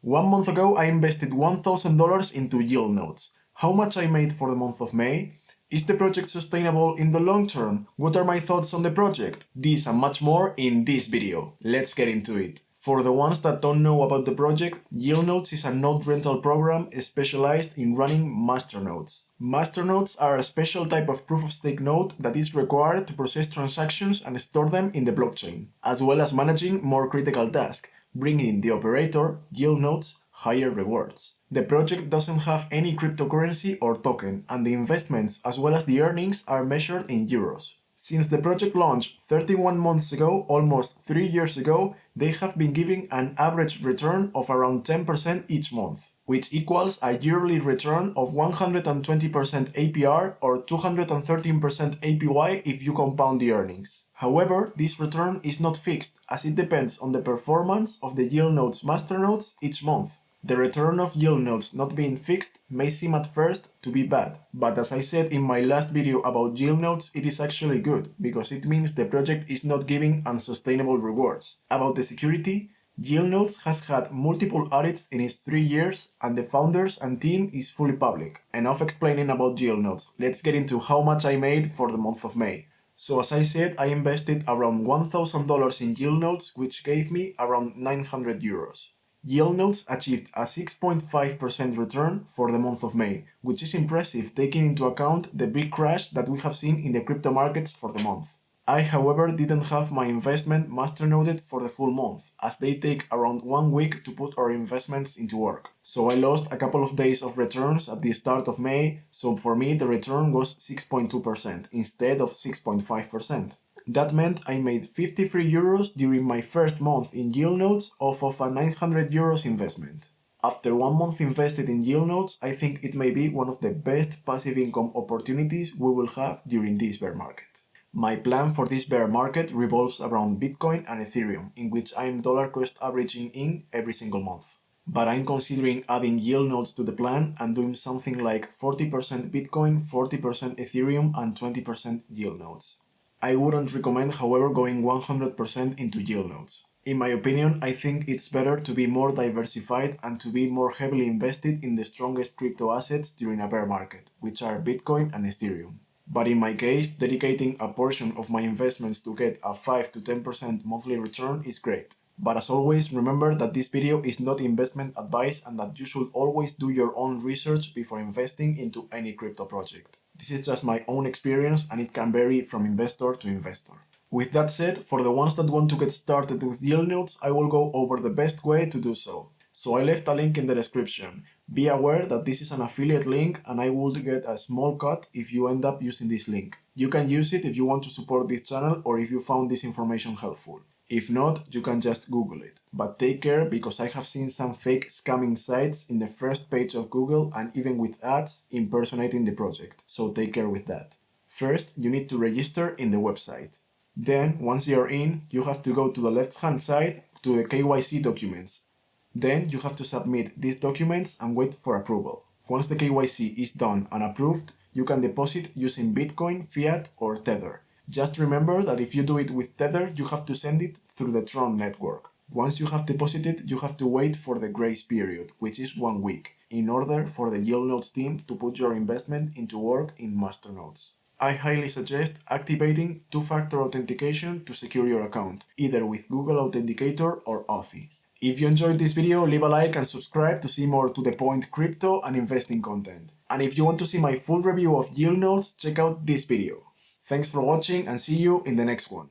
1 month ago, I invested $1,000 into YieldNodes. How much I made for the month of May? Is the project sustainable in the long term? What are my thoughts on the project? This and much more in this video. Let's get into it. For the ones that don't know about the project, YieldNodes is a node rental program specialized in running masternodes. Masternodes are a special type of proof-of-stake node that is required to process transactions and store them in the blockchain, as well as managing more critical tasks, bringing the operator, YieldNodes, higher rewards. The project doesn't have any cryptocurrency or token, and the investments as well as the earnings are measured in euros. Since the project launched 31 months ago, almost 3 years ago, they have been giving an average return of around 10% each month, which equals a yearly return of 120% APR or 213% APY if you compound the earnings. However, this return is not fixed, as it depends on the performance of the YieldNodes masternodes each month. The return of YieldNodes not being fixed may seem at first to be bad, but as I said in my last video about YieldNodes, it is actually good, because it means the project is not giving unsustainable rewards. About the security, YieldNodes has had multiple audits in its 3 years, and the founders and team is fully public. Enough explaining about YieldNodes, let's get into how much I made for the month of May. So as I said, I invested around $1,000 in YieldNodes, which gave me around 900 euros. YieldNodes achieved a 6.5% return for the month of May, which is impressive taking into account the big crash that we have seen in the crypto markets for the month. I, however, didn't have my investment masternoded for the full month, as they take around 1 week to put our investments into work. So I lost a couple of days of returns at the start of May, so for me the return was 6.2% instead of 6.5%. That meant I made 53 euros during my first month in YieldNodes off of a 900 euros investment. After 1 month invested in YieldNodes, I think it may be one of the best passive income opportunities we will have during this bear market. My plan for this bear market revolves around Bitcoin and Ethereum, in which I am dollar cost averaging in every single month. But I'm considering adding YieldNodes to the plan and doing something like 40% Bitcoin, 40% Ethereum and 20% YieldNodes. I wouldn't recommend, however, going 100% into YieldNodes. In my opinion, I think it's better to be more diversified and to be more heavily invested in the strongest crypto assets during a bear market, which are Bitcoin and Ethereum. But in my case, dedicating a portion of my investments to get a 5 to 10% monthly return is great. But as always, remember that this video is not investment advice and that you should always do your own research before investing into any crypto project. This is just my own experience and it can vary from investor to investor. With that said, for the ones that want to get started with YieldNodes, I will go over the best way to do so. So I left a link in the description. Be aware that this is an affiliate link and I will get a small cut if you end up using this link. You can use it if you want to support this channel or if you found this information helpful. If not, you can just Google it. But take care, because I have seen some fake scamming sites in the first page of Google and even with ads impersonating the project, so take care with that. First, you need to register in the website. Then, once you're in, you have to go to the left-hand side to the KYC documents. Then you have to submit these documents and wait for approval. Once the KYC is done and approved, you can deposit using Bitcoin, Fiat or Tether. Just remember that if you do it with Tether, you have to send it through the Tron network. Once you have deposited, you have to wait for the grace period, which is 1 week, in order for the YieldNodes team to put your investment into work in Masternodes. I highly suggest activating two-factor authentication to secure your account, either with Google Authenticator or Authy. If you enjoyed this video, leave a like and subscribe to see more to-the-point crypto and investing content. And if you want to see my full review of YieldNodes, check out this video. Thanks for watching and see you in the next one.